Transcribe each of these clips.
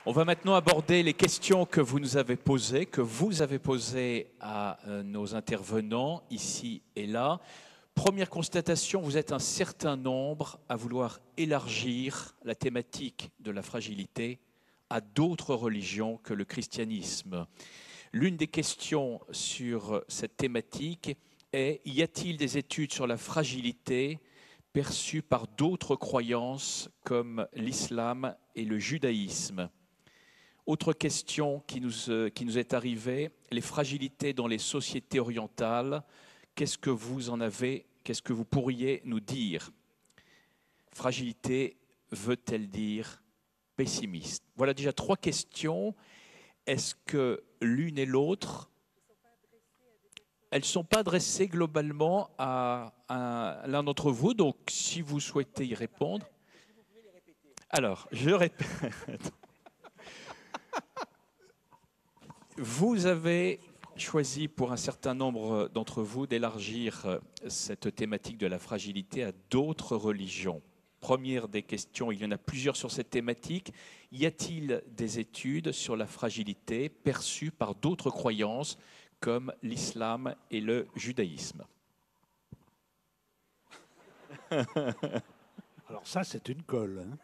On va maintenant aborder les questions que vous nous avez posées, que vous avez posées à nos intervenants ici et là. Première constatation, vous êtes un certain nombre à vouloir élargir la thématique de la fragilité à d'autres religions que le christianisme. L'une des questions sur cette thématique est: y a-t-il des études sur la fragilité perçue par d'autres croyances comme l'islam et le judaïsme? Autre question qui nous est arrivée: les fragilités dans les sociétés orientales, qu'est-ce que vous en avez, qu'est-ce que vous pourriez nous dire? Fragilité veut-elle dire pessimiste? Voilà déjà 3 questions. Est-ce que l'une et l'autre, elles ne sont pas adressées globalement à l'un d'entre vous, donc si vous souhaitez y répondre. Alors, je répète. Vous avez choisi pour un certain nombre d'entre vous d'élargir cette thématique de la fragilité à d'autres religions. Première des questions, il y en a plusieurs sur cette thématique. Y a-t-il des études sur la fragilité perçue par d'autres croyances comme l'islam et le judaïsme? Alors ça, c'est une colle. Hein.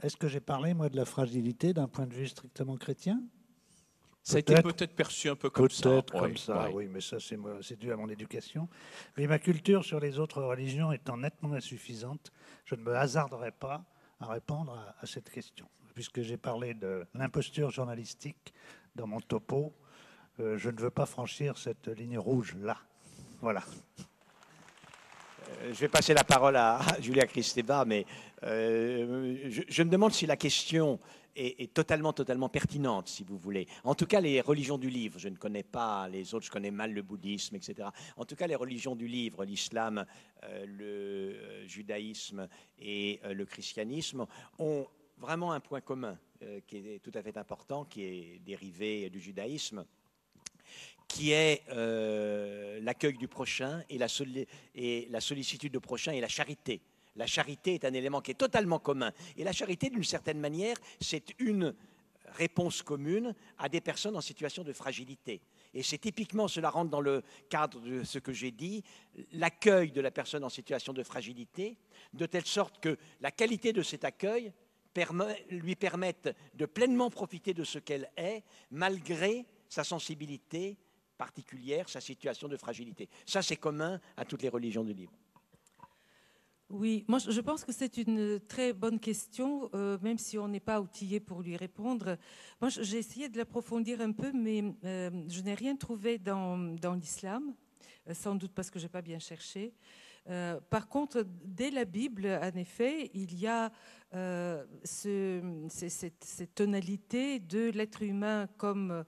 Est-ce que j'ai parlé, moi, de la fragilité d'un point de vue strictement chrétien? Ça a été peut-être perçu un peu comme ça. Peut-être comme ça, oui, mais ça, c'est dû à mon éducation. Mais ma culture sur les autres religions étant nettement insuffisante, je ne me hasarderai pas à répondre à cette question. Puisque j'ai parlé de l'imposture journalistique dans mon topo, je ne veux pas franchir cette ligne rouge-là. Voilà. Je vais passer la parole à Julia Kristeva, mais je me demande si la question est totalement pertinente, si vous voulez. En tout cas, les religions du livre, je ne connais pas les autres, je connais mal le bouddhisme, etc. En tout cas, les religions du livre, l'islam, le judaïsme et le christianisme, ont vraiment un point commun qui est tout à fait important, qui est dérivé du judaïsme, qui est l'accueil du prochain et la sollicitude du prochain et la charité. La charité est un élément qui est totalement commun. Et la charité, d'une certaine manière, c'est une réponse commune à des personnes en situation de fragilité. Et c'est typiquement, cela rentre dans le cadre de ce que j'ai dit, l'accueil de la personne en situation de fragilité, de telle sorte que la qualité de cet accueil lui permette de pleinement profiter de ce qu'elle est, malgré sa sensibilité particulière, sa situation de fragilité. Ça, c'est commun à toutes les religions du livre. Oui, moi je pense que c'est une très bonne question, même si on n'est pas outillé pour lui répondre. Moi j'ai essayé de l'approfondir un peu, mais je n'ai rien trouvé dans l'islam, sans doute parce que je n'ai pas bien cherché. Par contre, dès la Bible, en effet, il y a cette tonalité de l'être humain comme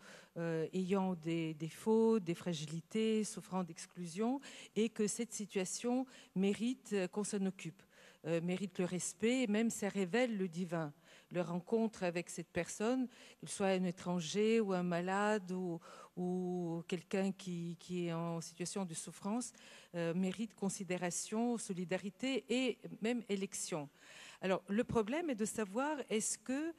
ayant des défauts, des fragilités, souffrant d'exclusion, et que cette situation mérite qu'on s'en occupe, mérite le respect, et même ça révèle le divin. Le rencontre avec cette personne, qu'il soit un étranger ou un malade ou quelqu'un qui est en situation de souffrance, mérite considération, solidarité et même élection. Alors, le problème est de savoir est-ce que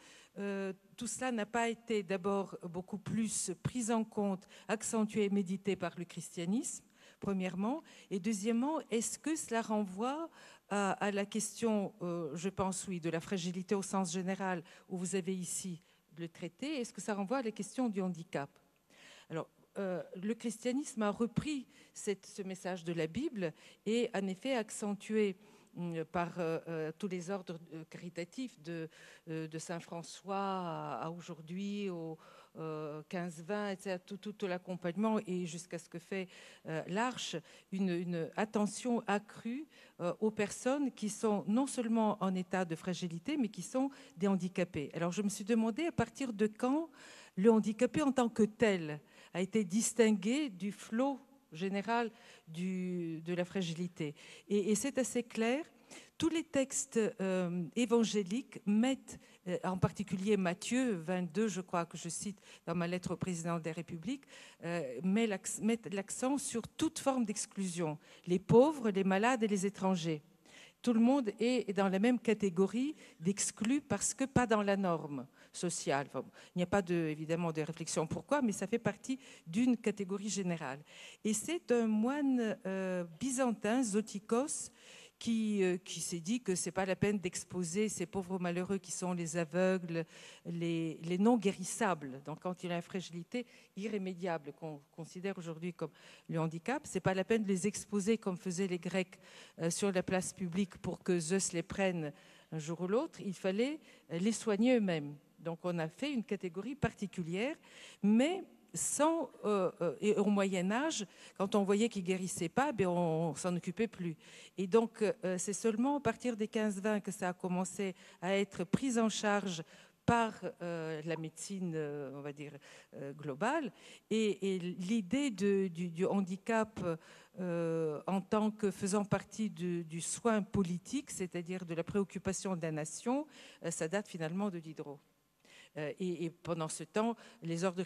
tout cela n'a pas été d'abord beaucoup plus pris en compte, accentué et médité par le christianisme, premièrement, et deuxièmement, est-ce que cela renvoie à la question, je pense oui, de la fragilité au sens général, où vous avez ici le traité, est-ce que ça renvoie à la question du handicap? Alors, le christianisme a repris ce message de la Bible et en effet accentué par tous les ordres caritatifs de Saint François à aujourd'hui, au 15-20, etc., tout l'accompagnement et jusqu'à ce que fait l'Arche, une attention accrue aux personnes qui sont non seulement en état de fragilité, mais qui sont des handicapés. Alors je me suis demandé à partir de quand le handicapé en tant que tel a été distingué du flot général de la fragilité. Et c'est assez clair. Tous les textes évangéliques mettent, en particulier Matthieu 22, je crois que je cite dans ma lettre au président de la République, mettent l'accent sur toute forme d'exclusion, les pauvres, les malades et les étrangers. tout le monde est dans la même catégorie d'exclus parce que pas dans la norme sociale. Enfin, il n'y a pas évidemment de réflexion pourquoi, mais ça fait partie d'une catégorie générale. Et c'est un moine byzantin, Zotikos, qui s'est dit que ce n'est pas la peine d'exposer ces pauvres malheureux qui sont les aveugles, les non guérissables. Donc quand il y a une fragilité irrémédiable qu'on considère aujourd'hui comme le handicap, ce n'est pas la peine de les exposer comme faisaient les Grecs sur la place publique pour que Zeus les prenne un jour ou l'autre. Il fallait les soigner eux-mêmes. Donc on a fait une catégorie particulière, mais et au Moyen-Âge, quand on voyait qu'ils ne guérissaient pas, on ne s'en occupait plus. Et donc, c'est seulement à partir des 15-20 que ça a commencé à être pris en charge par la médecine, on va dire, globale. Et l'idée du handicap en tant que faisant partie du soin politique, c'est-à-dire de la préoccupation de la nation, ça date finalement de Diderot. Et pendant ce temps, les ordres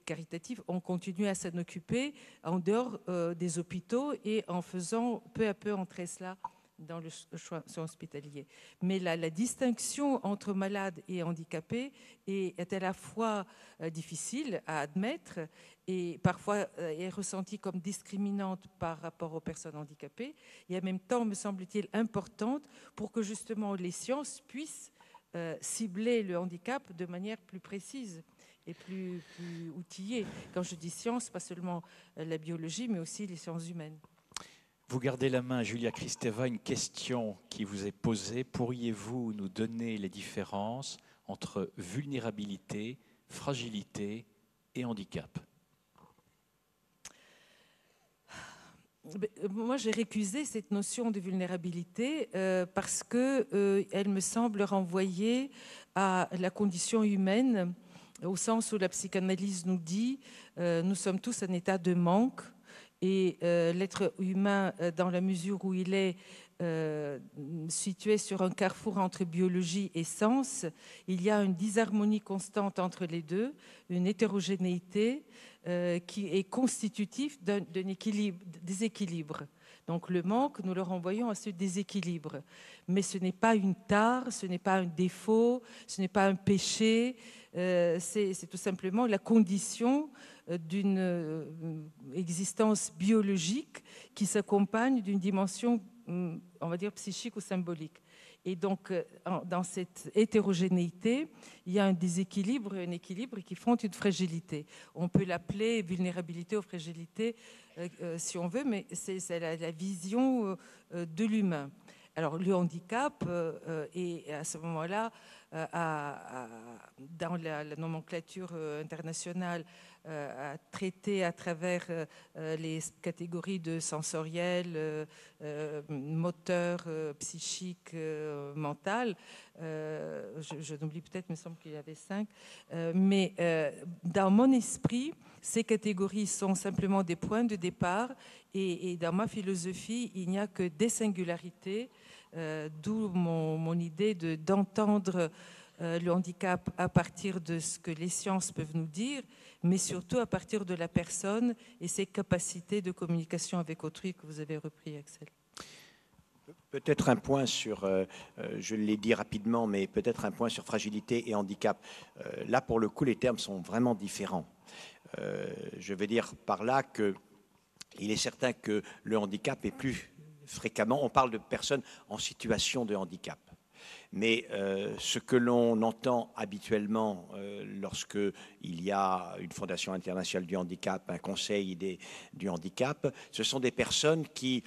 caritatifs ont continué à s'en occuper en dehors des hôpitaux et en faisant peu à peu entrer cela dans le soin hospitalier. Mais la distinction entre malades et handicapés est à la fois difficile à admettre et parfois est ressentie comme discriminante par rapport aux personnes handicapées et en même temps, me semble-t-il, importante pour que justement les sciences puissent cibler le handicap de manière plus précise et plus outillée. Quand je dis science, pas seulement la biologie, mais aussi les sciences humaines. Vous gardez la main, Julia Kristeva, une question qui vous est posée. Pourriez-vous nous donner les différences entre vulnérabilité, fragilité et handicap ? Moi, j'ai récusé cette notion de vulnérabilité parce qu'elle me semble renvoyer à la condition humaine, au sens où la psychanalyse nous dit nous sommes tous en état de manque et l'être humain, dans la mesure où il est situé sur un carrefour entre biologie et sens, il y a une disharmonie constante entre les deux, une hétérogénéité qui est constitutif d'un déséquilibre. Donc le manque, nous le renvoyons à ce déséquilibre. Mais ce n'est pas une tare, ce n'est pas un défaut, ce n'est pas un péché, c'est tout simplement la condition d'une existence biologique qui s'accompagne d'une dimension, on va dire, psychique ou symbolique. Et donc, dans cette hétérogénéité, il y a un déséquilibre et un équilibre qui font une fragilité. On peut l'appeler vulnérabilité ou fragilité si on veut, mais c'est la vision de l'humain. Alors, le handicap est à ce moment-là, dans la nomenclature internationale, à traiter à travers les catégories de sensoriel, moteur, psychique, mental. Je n'oublie peut-être, il me semble qu'il y avait 5. Mais dans mon esprit, ces catégories sont simplement des points de départ et dans ma philosophie, il n'y a que des singularités, d'où mon idée d'entendre le handicap à partir de ce que les sciences peuvent nous dire, mais surtout à partir de la personne et ses capacités de communication avec autrui que vous avez repris, Axel. Peut-être un point sur, je l'ai dit rapidement, mais peut-être un point sur fragilité et handicap. Là, pour le coup, les termes sont vraiment différents. Je veux dire par là qu'il est certain que le handicap est plus fréquemment, on parle de personnes en situation de handicap. Mais ce que l'on entend habituellement lorsqu'il y a une fondation internationale du handicap, un conseil du handicap, ce sont des personnes qui,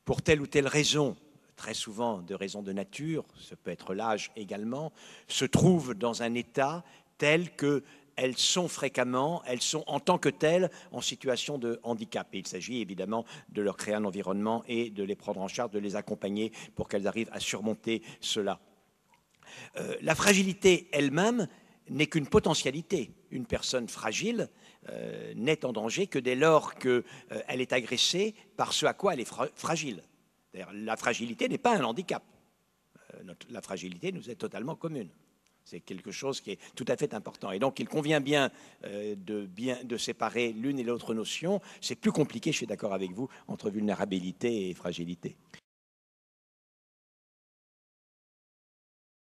pour telle ou telle raison, très souvent de raisons de nature, ça peut être l'âge également, se trouvent dans un état tel qu'elles sont fréquemment, elles sont en tant que telles en situation de handicap. Et il s'agit évidemment de leur créer un environnement et de les prendre en charge, de les accompagner pour qu'elles arrivent à surmonter cela. La fragilité elle-même n'est qu'une potentialité. Une personne fragile n'est en danger que dès lors qu'elle est agressée par ce à quoi elle est fragile. D'ailleurs, la fragilité n'est pas un handicap. La fragilité nous est totalement commune. C'est quelque chose qui est tout à fait important. Et donc, il convient bien de séparer l'une et l'autre notion. C'est plus compliqué, je suis d'accord avec vous, entre vulnérabilité et fragilité.